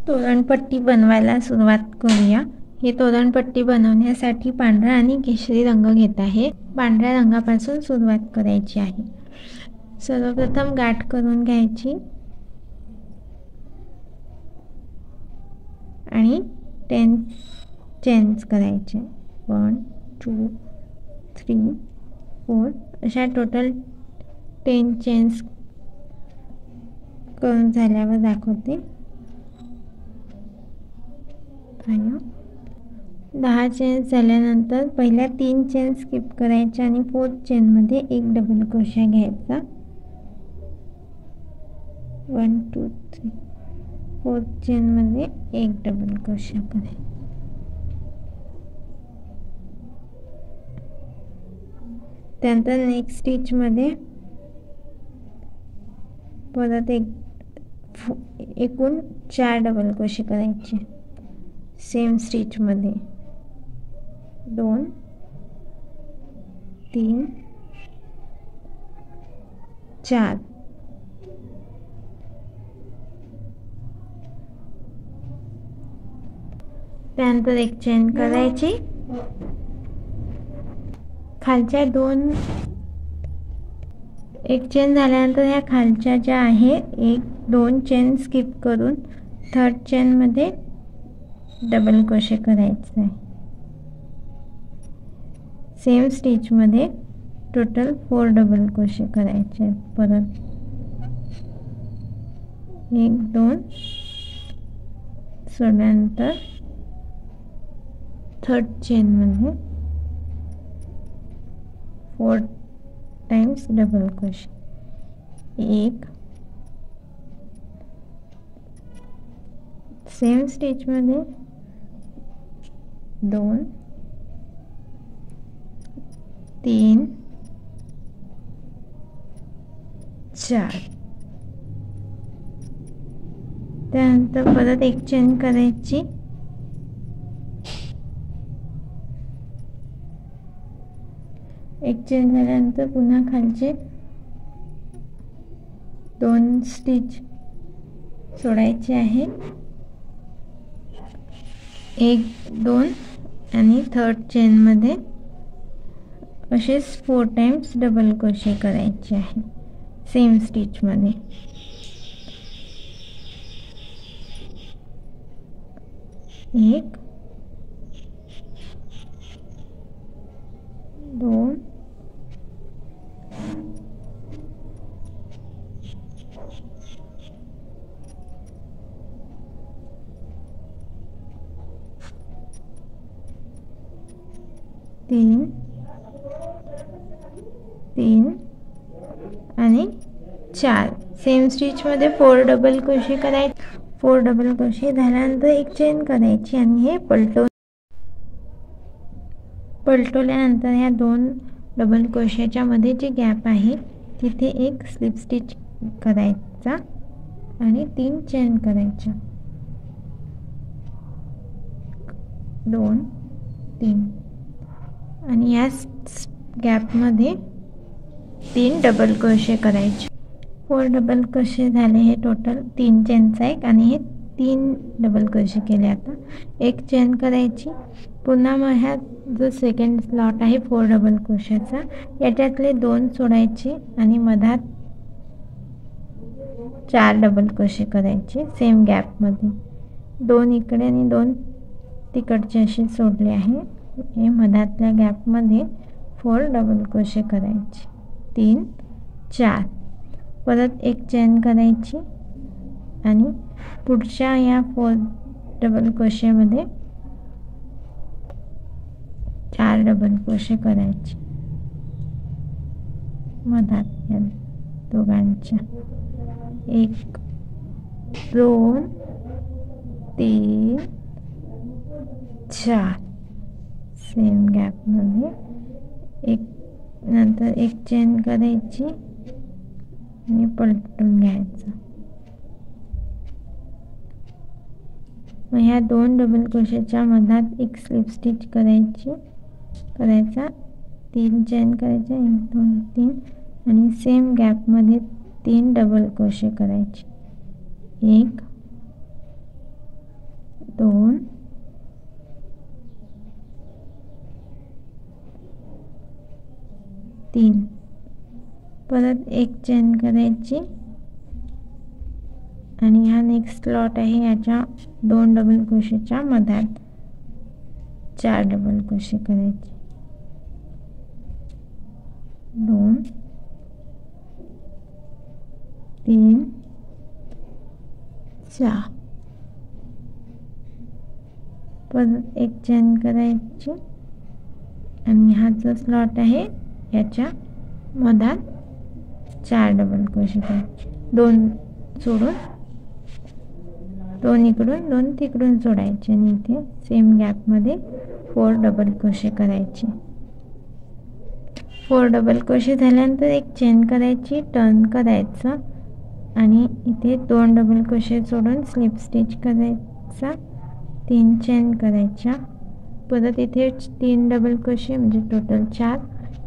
तोरणपट्टी बनवायला सुरुवात करूया। हे तोरणपट्टी बनवण्यासाठी पांढरा आणि केशरी रंग घेत आहे। पांढऱ्या रंगापासून सुरुवात करायची आहे। सर्वप्रथम गाठ करून घ्यायची आणि 10 चेन्स करायचे। 1 2 3 4 अशा टोटल 10 चेन्स करून झाल्यावर दाखवते। 10 चेन्स झाल्यानंतर पहिल्या 3 चेन स्किप करायच्या आणि 4th चेन मध्ये एक डबल क्रोशा घ्यायचा। 1 2 3 4th चेन मध्ये एक डबल क्रोशा करायचा। त्यानंतर नेक्स्ट स्टिच मध्ये परत एकूण 4 डबल क्रोशे करायचे। सेम स्टिच मध्ये 2 3 4 त्यानंतर एक चेन करायची। खालच्या एक चेन झाल्यानंतर या खालच्या ज्या आहे 1 2 चेन स्किप करून 3rd चेन मध्ये डबल क्रोशे करायचे आहे। सेम स्टिच मध्ये टोटल 4 डबल क्रोशे करायचे आहेत। परत 1 2 सोडल्यानंतर 3rd चेन मध्ये 4 times double crochet. 1 same stitch मध्ये 2 3 4 त्यानंतर परत एक चेन करायची। एक चेन झाल्यानंतर पुन्हा खालचे 2 स्टिच सोडायचे आहे। 1 2 आणि 3rd चेन मध्ये असेच 4 टाइम्स डबल क्रोशे करायचे आहे। सेम स्टिच मध्ये 1 2 3 3 आणि 4 सेम स्टिच मध्ये 4 डबल क्रोशे करायचे। 4 डबल क्रोशे झाल्यानंतर एक चेन करायची आणि हे पलटवल्यानंतर या 2 डबल क्रोशेच्या मध्ये जे गॅप आहे तिथे एक स्लिप स्टिच करायचा आणि 3 चेन करायच्या। 2 3 आणि या गॅप मध्ये 3 डबल क्रोशे करायचे। 4 डबल क्रोशे झाले। हे टोटल 3 चेनचा एक आणि हे 3 डबल क्रोशे केले। आता एक चेन करायची। पुन्हा मग ह्या जो सेकंड स्लॉट आहे 4 डबल क्रोशेचा याच्यातले 2 सोडायचे आणि मधात 4 डबल क्रोशे करायचे। सेम गॅप मध्ये 2 इकडे आणि 2 तिकडचे असे सोडले आहे। हे मधातल्या गॅप मध्ये 4 डबल क्रोशे करायचे। 3 4 परत एक चेन करायची आणि पुढच्या या 4 डबल क्रोशे मध्ये 4 डबल क्रोशे करायचे मधात या दोघांच्या। 1 2 3 4 सेम गॅप मध्ये नंतर एक चेन करायची आणि पलटून घ्यायचं। मग ह्या 2 डबल क्रोशेच्या मधात एक स्लिप स्टिच करायचा 3 चेन करायच्या 1 2 3 आणि सेम गॅप मध्ये 3 डबल क्रोशे करायचे। 1 2 3 परत एक चेन करायची आणि हा नेक्स्ट स्लॉट आहे, याच्या 2 डबल क्रोशेच्या मधात 4 डबल क्रोशे करायचे, 2 3 4 परत एक चेन करायची आणि हा जो स्लॉट आहे याच्या मधात 4 डबल क्रोशे करायचे, 2 सोडून 2 इकडून 2 तिकडून सोडायचे आणि इथे सेम गॅपमध्ये 4 डबल क्रोशे करायचे। 4 डबल क्रोशे झाल्यानंतर एक चेन करायची, टर्न करायचं आणि इथे 2 डबल क्रोशे सोडून स्लिप स्टिच करायचा, 3 चेन करायच्या, परत इथे 3 डबल क्रोशे म्हणजे टोटल 4,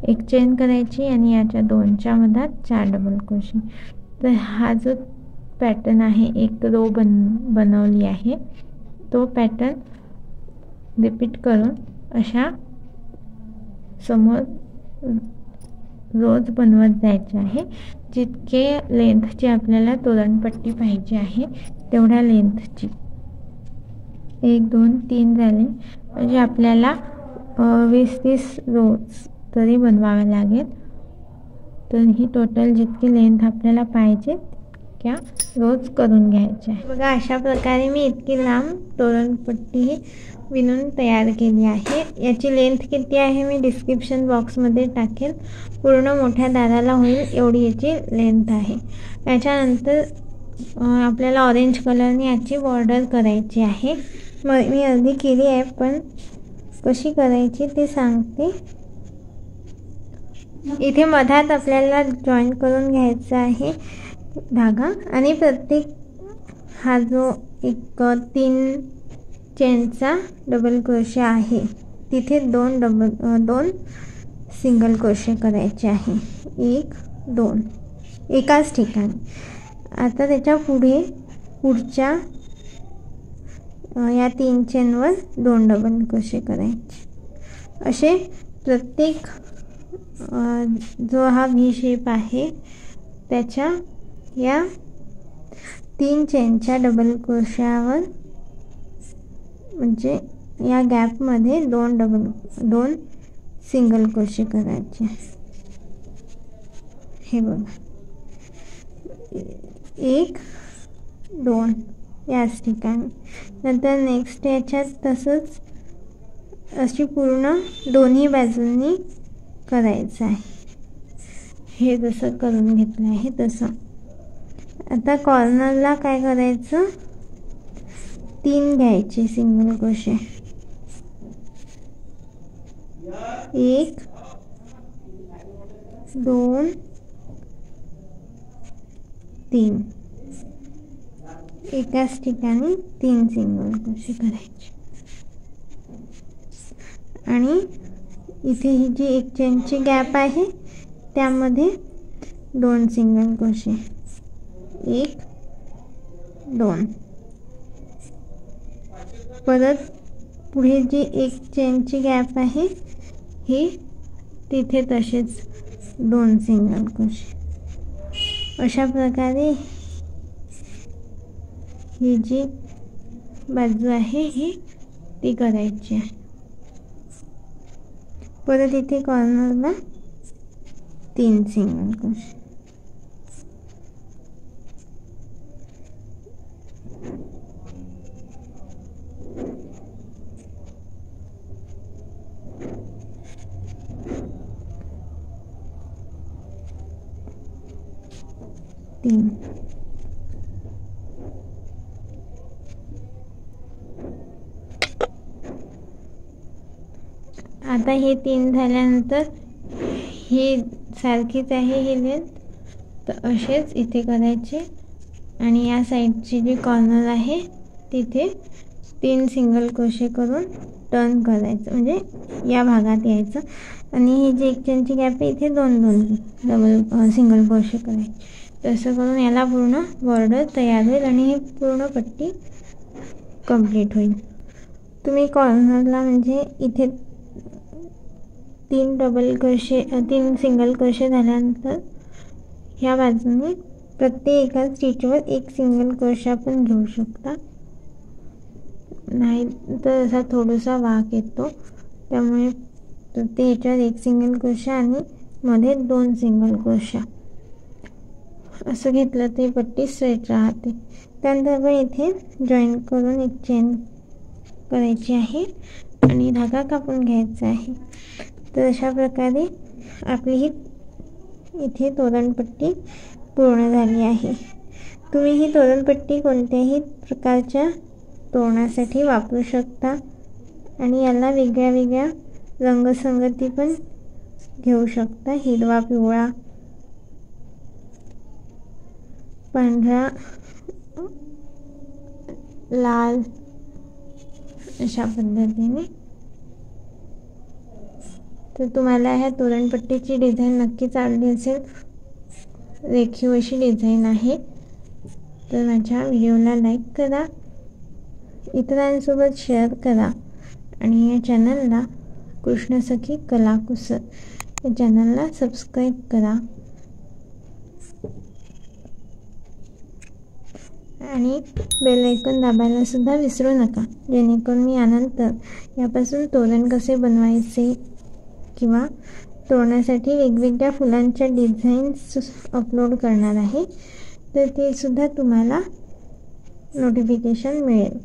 एक चेन करायची आणि याच्या 2च्या मधात 4 डबल क्रोशे। तर हा जो पॅटर्न आहे, एक रो बनवली आहे, तो पॅटर्न रिपीट करून अशा समोर रोज बनवत जायचे आहे। जितके लेंथची आपल्याला तोरणपट्टी पाहिजे आहे तेवढ्या लेंथची 1 2 3 झाले, म्हणजे आपल्याला 20-30 रोज तरी बनवावे लागेल। तर ही टोटल जितकी लेंथ आपल्याला पाहिजे तितक्या रोज करून घ्यायचे आहे। बघा, अशा प्रकारे मी इतकी लांब तोरणपट्टी विणून तयार केली आहे। याची लेंथ किती आहे मी डिस्क्रिप्शन बॉक्समध्ये टाकेल, पूर्ण मोठ्या दाराला होईल एवढी याची लेंथ आहे। याच्यानंतर आपल्याला ऑरेंज कलरने याची बॉर्डर करायची आहे। मी अर्धी केली आहे, पण कशी करायची ते सांगते। इथे मधात आपल्याला जॉईन करून घ्यायचा आहे धागा आणि प्रत्येक हा जो एक 3 चेनचा डबल क्रोशे आहे तिथे 2 सिंगल क्रोशे करायचे आहे, 1 2 एकाच ठिकाणी। आता त्याच्या पुढच्या या 3 चेनवर 2 डबल क्रोशे करायचे। असे प्रत्येक जो हा व्ही शेप आहे त्याच्या या 3 चेनच्या डबल क्रोशावर म्हणजे या गॅपमध्ये 2 सिंगल क्रोशे करायचे। हे बघा, 1 2 याच ठिकाणी। नंतर नेक्स्ट याच्यात तसंच अशी पूर्ण दोन्ही बाजूंनी करायचं आहे। हे जसं करून घेतलं आहे तसं। आता कॉर्नरला काय करायचं, 3 घ्यायचे सिंगल क्रोशे, 1 2 3 एकाच ठिकाणी 3 सिंगल क्रोशे करायचे आणि इथे ही जी 1 चेनची गॅप आहे त्यामध्ये 2 सिंगल क्रोशे, 1 2 परत पुढे जी 1 चेनची गॅप आहे ही तिथे तसेच 2 सिंगल क्रोशे। अशा प्रकारे ही जी बाजू आहे ही ती करायची आहे। परत इथे कॉर्नरला 3 सिंगल क्रोशे, आता हे 3 झाल्यानंतर ही सारखीच आहे ही लेंथ, तर असेच इथे करायचे आणि या साईडची जी कॉर्नर आहे तिथे 3 सिंगल क्रोशे करून टर्न करायचं, म्हणजे या भागात यायचं आणि ही जी 1 चेनची गॅप आहे इथे 2 डबल सिंगल क्रोशे करायचे। तसं करून याला पूर्ण बॉर्डर तयार होईल आणि ही पूर्ण पट्टी कंप्लीट होईल. तुम्ही कॉर्नरला म्हणजे इथे 3 सिंगल क्रोशे झाल्यानंतर ह्या बाजूने प्रत्येक एका स्टिचवर एक सिंगल क्रोशा पण घेऊ शकता, नाही तर असा थोडासा वाक येतो, त्यामुळे प्रत्येक ह्याच्यावर एक सिंगल क्रोशा आणि मध्ये 2 सिंगल क्रोशा असं घेतलं ते पट्टी स्ट्रेट राहते. त्यानंतर आपण इथे जॉईन करून एक चेन करायची आहे आणि धागा कापून घ्यायचा आहे. तर अशा प्रकारे आपली ही इथे तोरणपट्टी पूर्ण झाली आहे. तुम्ही ही तोरणपट्टी कोणत्याही प्रकारच्या तोरणासाठी वापरू शकता आणि याला वेगळ्या वेगळ्या रंगसंगती पण घेऊ शकता. हिरवा, पिवळा, पांढरा, लाल अशा पद्धतीने. तर तुम्हाला ह्या तोरणपट्टीची डिझाईन नक्कीच आवडली असेल. रेखीव अशी डिझाईन आहे. तर माझ्या व्हिडिओला लाईक करा, इतरांसोबत शेअर करा आणि या चॅनलला कृष्णसखी कलाकुसर या चॅनलला सबस्क्राईब करा आणि बेल आयकॉन दाबायला सुद्धा विसरू नका, जेणेकरून मी यानंतर यापासून तोरण कसे बनवायचे किंवा तोरणासाठी वेगवेगळ्या फुलांच्या डिझाईन्स अपलोड करणार आहे, तर ते सुद्धा तुम्हाला नोटिफिकेशन मिळेल.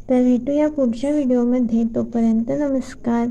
तर भेटूया पुढच्या व्हिडिओमध्ये. तोपर्यंत नमस्कार.